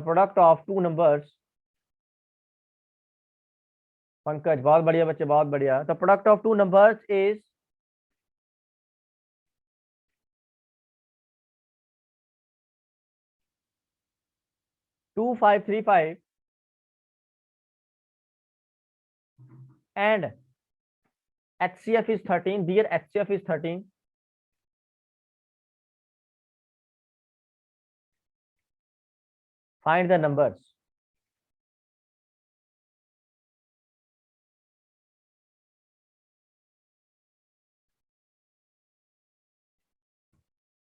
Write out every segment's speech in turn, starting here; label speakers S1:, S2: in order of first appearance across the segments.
S1: Product of two numbers, Pankaj बहुत बढ़िया बच्चे, बहुत बढ़िया। The product of two numbers is 2535 and HCF is 13. Dear HCF is 13. Find the numbers.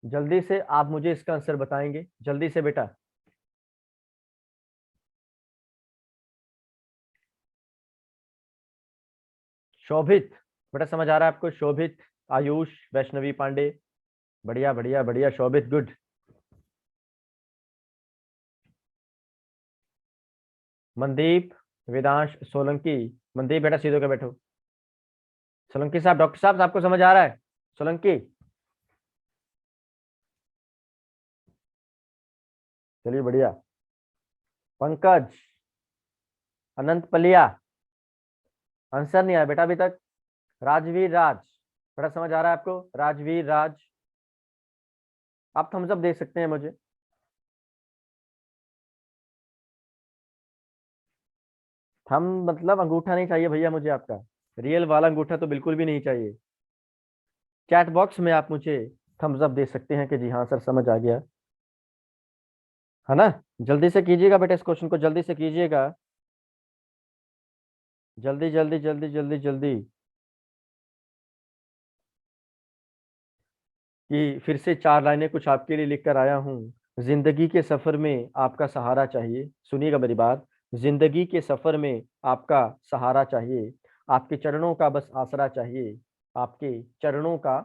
S1: जल्दी से आप मुझे इसका आंसर बताएंगे, जल्दी से बेटा। शोभित बेटा समझ आ रहा है आपको? शोभित, आयुष, वैष्णवी पांडे, बढ़िया बढ़िया बढ़िया, शोभित गुड। मनदीप, वेदांश, सोलंकी। मनदीप बेटा सीधे होकर बैठो। सोलंकी साहब, डॉक्टर साहब आपको समझ आ रहा है? सोलंकी चलिए बढ़िया। पंकज, अनंत पलिया, आंसर नहीं आया बेटा अभी तक। राजवीर राज बेटा समझ आ रहा है आपको? राजवीर राज, आप थम्स अप दे सकते हैं मुझे। थम मतलब अंगूठा नहीं चाहिए भैया मुझे आपका, रियल वाला अंगूठा तो बिल्कुल भी नहीं चाहिए। चैट बॉक्स में आप मुझे थम्स अप दे सकते हैं कि जी हाँ सर समझ आ गया, है ना? जल्दी से कीजिएगा बेटा, इस क्वेश्चन को जल्दी से कीजिएगा, जल्दी जल्दी जल्दी जल्दी जल्दी। कि फिर से चार लाइनें कुछ आपके लिए लिख कर आया हूँ। जिंदगी के सफर में आपका सहारा चाहिए, सुनिएगा मेरी बात। जिंदगी के सफर में आपका सहारा चाहिए, आपके चरणों का बस आसरा चाहिए, आपके चरणों का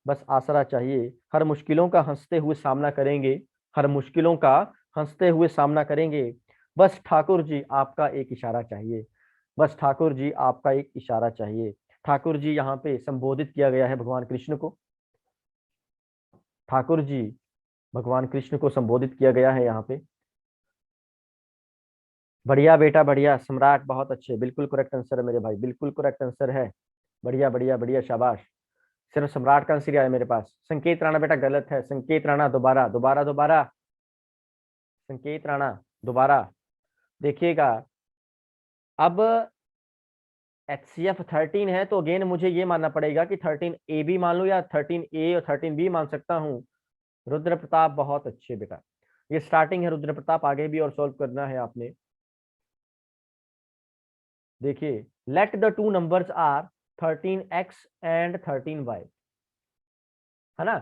S1: बस आसरा चाहिए। हर मुश्किलों का हंसते हुए सामना करेंगे, हर मुश्किलों का हंसते हुए सामना करेंगे। बस ठाकुर जी आपका एक इशारा चाहिए, बस ठाकुर जी आपका एक इशारा चाहिए। ठाकुर जी यहाँ पे संबोधित किया गया है भगवान कृष्ण को, ठाकुर जी भगवान कृष्ण को संबोधित किया गया है यहाँ पे। बढ़िया बेटा बढ़िया, सम्राट बहुत अच्छे, बिल्कुल करेक्ट आंसर है मेरे भाई, बिल्कुल करेक्ट आंसर है। बढ़िया बढ़िया बढ़िया, शाबाश। सिर्फ सम्राट का आंसर आया मेरे पास। संकेत राणा बेटा गलत है, संकेत राणा दोबारा दोबारा दोबारा, संकेत राणा दोबारा देखिएगा। अब HCF 13 है तो अगेन मुझे ये मानना पड़ेगा कि 13A भी मान लो या 13A और 13B मान सकता हूँ। रुद्र प्रताप बहुत अच्छे बेटा, ये स्टार्टिंग है रुद्र प्रताप, आगे भी और सॉल्व करना है आपने। देखिए, let the two numbers are 13x and 13y, है ना?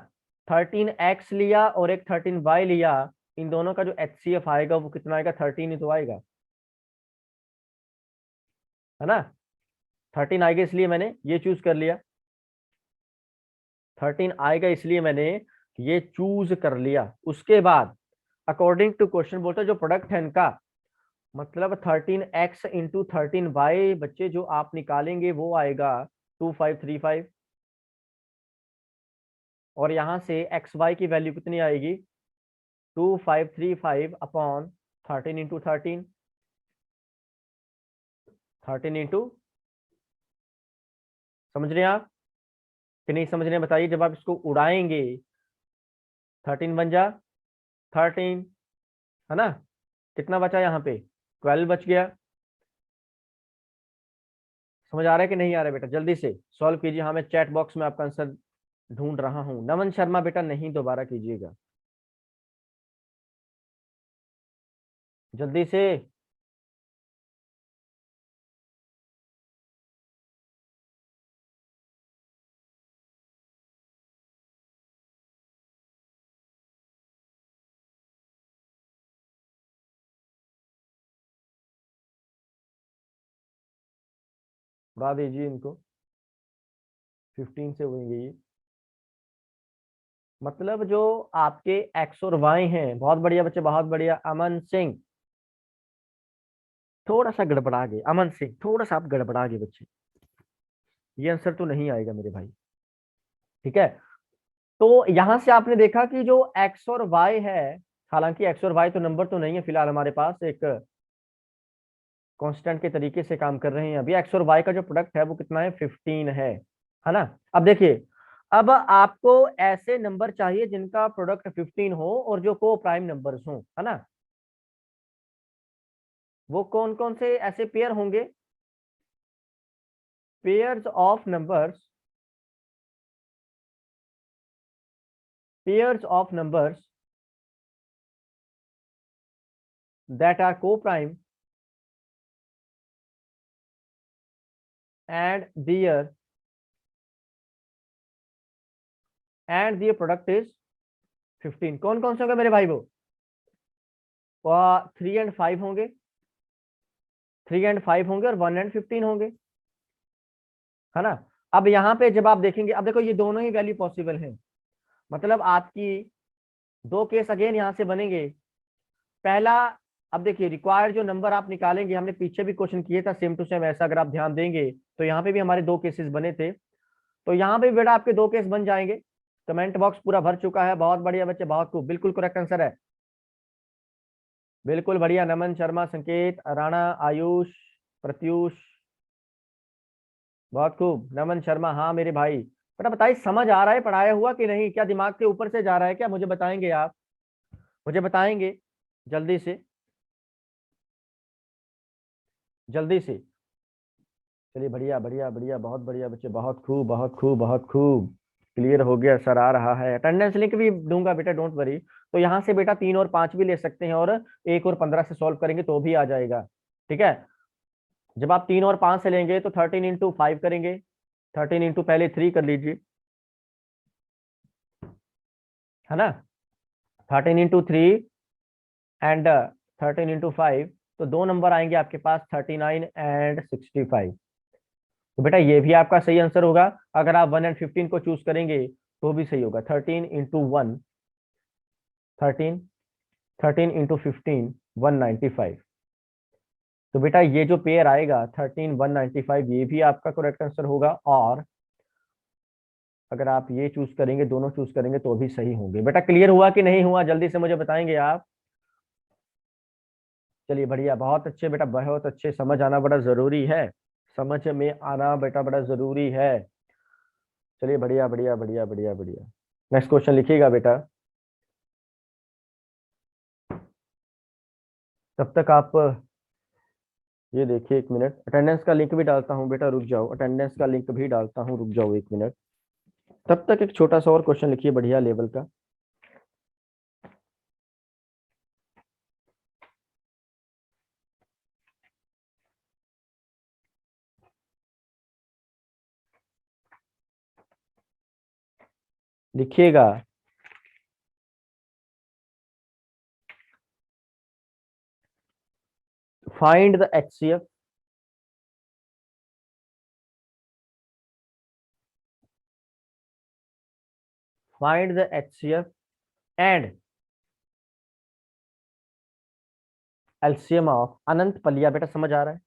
S1: 13x लिया और एक 13y लिया, इन दोनों का जो HCF आएगा वो कितना आएगा? 13 ही तो आएगा, है ना? 13 आएगा इसलिए मैंने ये चूज कर लिया, 13 आएगा इसलिए मैंने ये चूज कर लिया। उसके बाद अकॉर्डिंग टू क्वेश्चन बोलता है जो प्रोडक्ट है इनका, मतलब 13x इंटू 13y बच्चे जो आप निकालेंगे वो आएगा 2535, और यहां से एक्स वाई की वैल्यू कितनी आएगी? 2535 अपॉन 13 इंटू 13, 13 इंटू, समझ रहे हैं आप कि नहीं समझ रहे हैं? बताइए। जब आप इसको उड़ाएंगे 13 बन जा 13, है ना? कितना बचा यहाँ पे? 12 बच गया। समझ आ रहा है कि नहीं आ रहा है बेटा? जल्दी से सॉल्व कीजिए। हाँ मैं चैट बॉक्स में आपका आंसर ढूंढ रहा हूँ। नमन शर्मा बेटा नहीं, दोबारा कीजिएगा जल्दी से। उड़ा दीजिए इनको, 15 से होंगे ये। मतलब जो आपके एक्स और वाई हैं, बहुत बढ़िया बच्चे, बहुत बढ़िया। अमन सिंह थोड़ा सा गड़बड़ा गए, अमन सिंह थोड़ा सा आप गड़बड़ा गए बच्चे, ये आंसर तो नहीं आएगा मेरे भाई, ठीक है? तो यहां से आपने देखा कि जो एक्स और वाई है हालांकि एक्स और वाई तो नंबर तो नहीं है फिलहाल हमारे पास, एक कांस्टेंट के तरीके से काम कर रहे हैं अभी। एक्स और वाई का जो प्रोडक्ट है वो कितना है, 15 है ना। अब देखिए, अब आपको ऐसे नंबर चाहिए जिनका प्रोडक्ट 15 हो और जो को प्राइम नंबर्स हो, है ना। वो कौन कौन से ऐसे पेयर होंगे, pairs of numbers, pairs of numbers that are coprime and their product is 15। कौन कौन से होंगे मेरे भाई? वो 3 और 5 होंगे, 3 और 5 होंगे, और 1 और 15 होंगे, है ना। अब यहाँ पे जब आप देखेंगे, अब देखो ये दोनों ही वैल्यू पॉसिबल है, मतलब आपकी दो केस अगेन यहाँ से बनेंगे। पहला, अब देखिए रिक्वायर्ड जो नंबर आप निकालेंगे, हमने पीछे भी क्वेश्चन किए था सेम टू सेम ऐसा, अगर आप ध्यान देंगे तो यहाँ पे भी हमारे दो केसेस बने थे। तो यहाँ पे बेटा आपके दो केस बन जाएंगे। कमेंट बॉक्स पूरा भर चुका है, बहुत बढ़िया बच्चे, बहुत खूब, बिल्कुल करेक्ट आंसर है, बिल्कुल बढ़िया। नमन शर्मा, संकेत, राणा, आयुष, प्रत्यूष, बहुत खूब। नमन शर्मा, हाँ मेरे भाई। बेटा बताइए, समझ आ रहा है पढ़ाया हुआ कि नहीं? क्या दिमाग के ऊपर से जा रहा है क्या? मुझे बताएंगे आप, मुझे बताएंगे जल्दी से, जल्दी से। चलिए बढ़िया बढ़िया बढ़िया, बहुत बढ़िया बच्चे, बहुत खूब बहुत खूब बहुत खूब। क्लियर हो गया सर, आ रहा है। अटेंडेंस लिंक भी दूंगा बेटा, डोंट वरी। तो यहाँ से बेटा 3 और 5 भी ले सकते हैं, और 1 और 15 से सॉल्व करेंगे तो भी आ जाएगा, ठीक है। जब आप 3 और 5 से लेंगे तो 13 इंटू 5 करेंगे, 13 इंटू पहले 3 कर लीजिए, है ना। 13 इंटू 3 एंड 13 इंटू 5, तो दो नंबर आएंगे आपके पास, 39 एंड 65। तो बेटा ये भी आपका सही आंसर होगा। अगर आप 1 और 15 को चूज करेंगे तो भी सही होगा। 13 इंटू 1, 13, 13 इंटू 15, 195। तो बेटा ये जो पेयर आएगा 13, 195, ये भी आपका करेक्ट आंसर होगा। और अगर आप ये चूज करेंगे, दोनों चूज करेंगे तो भी सही होंगे। बेटा क्लियर हुआ कि नहीं हुआ, जल्दी से मुझे बताएंगे आप। चलिए बढ़िया, बहुत अच्छे बेटा, बहुत अच्छे। समझ आना बड़ा जरूरी है, समझ में आना बेटा बड़ा जरूरी है। चलिए बढ़िया बढ़िया बढ़िया बढ़िया बढ़िया। नेक्स्ट क्वेश्चन लिखिएगा बेटा। तब तक आप ये देखिए, 1 मिनट, अटेंडेंस का लिंक भी डालता हूँ बेटा, रुक जाओ, अटेंडेंस का लिंक भी डालता हूँ, रुक जाओ 1 मिनट। तब तक एक छोटा सा और क्वेश्चन लिखिए बढ़िया लेवल का। लिखिएगा, find the HCF, find the HCF and LCM of Anant Paliya. बेटा समझ आ रहा है?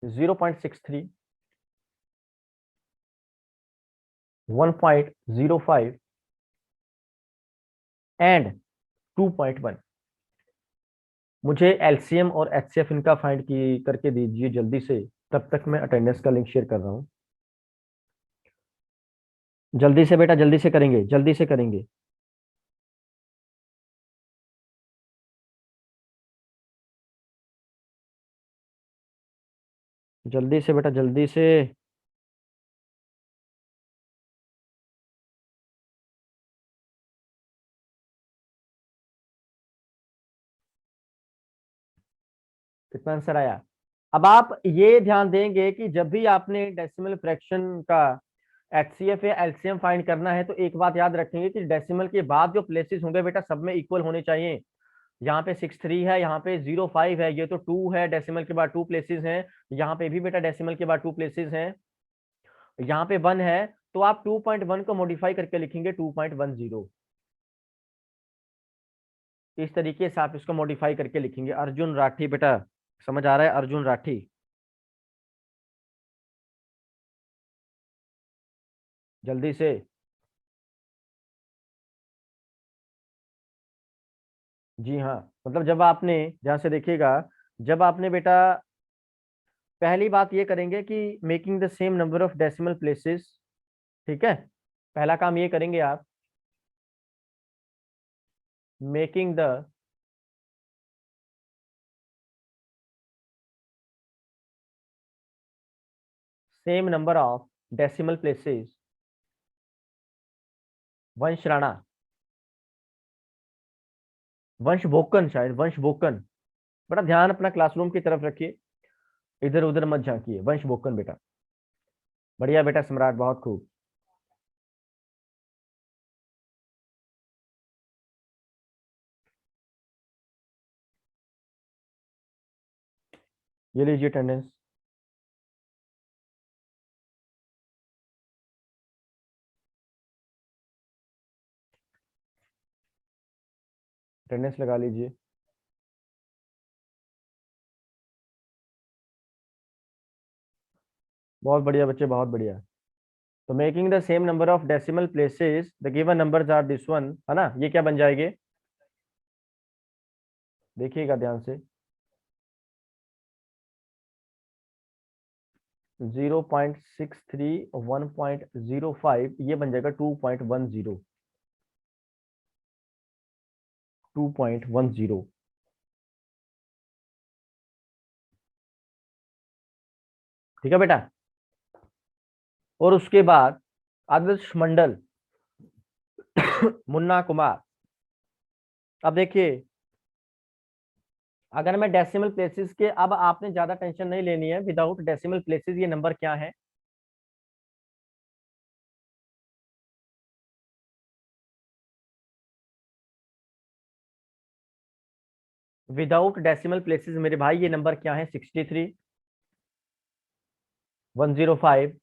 S1: 0.63, 1.05 एंड 2.1। मुझे एलसीएम और एचसीएफ इनका फाइंड की करके दीजिए जल्दी से। तब तक मैं अटेंडेंस का लिंक शेयर कर रहा हूँ। जल्दी से बेटा, जल्दी से करेंगे, जल्दी से करेंगे। जल्दी से बेटा, जल्दी से। कितना आंसर आया? अब आप ये ध्यान देंगे कि जब भी आपने डेसिमल फ्रैक्शन का एचसीएफ या एलसीएम फाइंड करना है, तो एक बात याद रखेंगे कि डेसिमल के बाद जो प्लेसेस होंगे बेटा सब में इक्वल होने चाहिए। यहाँ पे 63 है, यहाँ पे 05 है, ये तो 2 है, डेसिमल के बाद 2 प्लेसेस हैं। यहाँ पे भी बेटा डेसिमल के बाद 2 प्लेसेस हैं, यहाँ पे 1 है। तो आप 2.1 को मॉडिफाई करके लिखेंगे 2.10। इस तरीके से आप इसको मॉडिफाई करके लिखेंगे। अर्जुन राठी बेटा, समझ आ रहा है? अर्जुन राठी, जल्दी से। जी हाँ, मतलब जब आपने, ध्यान से देखिएगा, जब आपने बेटा, पहली बात ये करेंगे कि making the same number of decimal places, ठीक है, पहला काम ये करेंगे आप, making the same number of decimal places. वंश राणा, वंश भोकन, शायद वंश भोकन। बड़ा ध्यान अपना क्लासरूम की तरफ रखिए, इधर उधर मत झांकिए। वंश भोकन बेटा, बढ़िया बेटा सम्राट, बहुत खूब। ये लीजिए अटेंडेंस। अटेंडेंस लगा लीजिए। बहुत बढ़िया बच्चे, बहुत बढ़िया। तो making the same number of decimal places, the given numbers are this one, है ना, ये क्या बन जाएंगे, देखिएगा ध्यान से। 0.63, 1.05, ये बन जाएगा 2.10, 2.10। ठीक है बेटा। और उसके बाद आदर्श मंडल, मुन्ना कुमार। अब देखिए, अगर मैं डेसिमल प्लेसेस के, अब आपने ज्यादा टेंशन नहीं लेनी है, विदाउट डेसिमल प्लेसेस ये नंबर क्या है। विदाउट डेसिमल प्लेसेस मेरे भाई ये नंबर क्या है, 63, 105,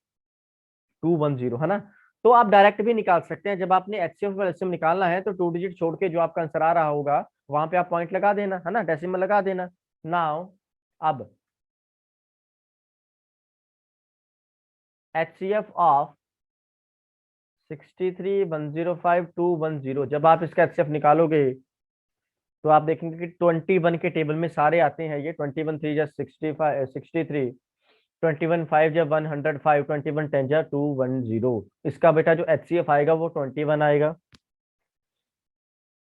S1: 210, है ना। तो आप डायरेक्ट भी निकाल सकते हैं, जब आपने एचसीएफ और एलसीएम निकालना है तो 2 डिजिट छोड़ के जो आपका आंसर आ रहा होगा वहां पे आप पॉइंट लगा देना, है ना, डेसिमल लगा देना। नाउ अब एचसीएफ ऑफ 63, 105, 210, जब आप इसका एचसीएफ निकालोगे तो आप देखेंगे कि 21 के टेबल में सारे आते हैं। ये 21 3 जा 65, 63, 21 5 जा 105, 21 10 जा 210। इसका बेटा जो एचसीएफ आएगा वो 21 आएगा,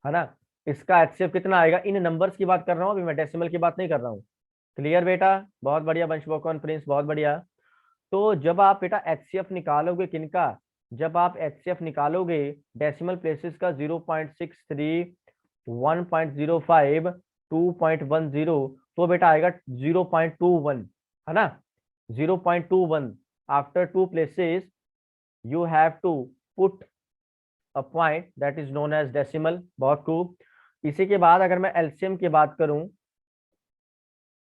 S1: है ना। इसका एचसीएफ कितना आएगा, इन नंबर्स की बात कर रहा हूँ अभी मैं, डेसिमल की बात नहीं कर रहा हूँ। क्लियर बेटा, बहुत बढ़िया वंश भोकन प्रिंस, बहुत बढ़िया। तो जब आप बेटा एचसीएफ निकालोगे किनका, जब आप एचसीएफ निकालोगे डेसिमल प्लेसेस का, 0.63, 1.05, 2.10, तो बेटा आएगा 0.21, है ना, 0.21। After two places you have to put a point that is known as decimal, बहुत खूब। इसी के बाद अगर मैं एलसीएम की बात करूं,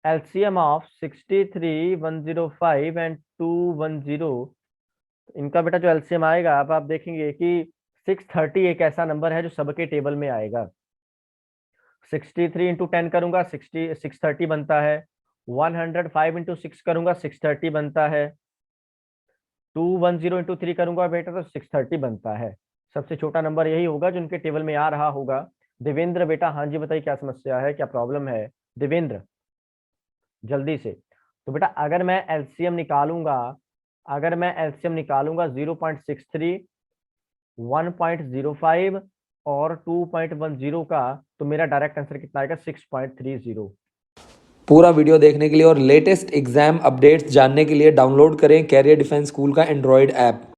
S1: एलसीएम ऑफ 63, 105 एंड 210, इनका बेटा जो एलसीएम आएगा, अब आप देखेंगे कि 630 एक ऐसा नंबर है जो सबके टेबल में आएगा। 63 इंटू 10 करूंगा 630 बनता है। 105 इंटू 6 करूंगा 630 बनता है। 210 इंटू 3 करूंगा बेटा तो 630 बनता है। सबसे छोटा नंबर यही होगा जो उनके टेबल में आ रहा होगा। देवेंद्र बेटा, हाँ जी बताइए क्या समस्या है, क्या प्रॉब्लम है देवेंद्र, जल्दी से। तो बेटा अगर मैं एलसीएम निकालूंगा, अगर मैं एलसीएम निकालूंगा 0.63, 1.05 और 2.10 का, तो मेरा डायरेक्ट आंसर कितना आएगा, 6.30।
S2: पूरा वीडियो देखने के लिए और लेटेस्ट एग्जाम अपडेट्स जानने के लिए डाउनलोड करें कैरियर डिफेंस स्कूल का एंड्रॉयड ऐप।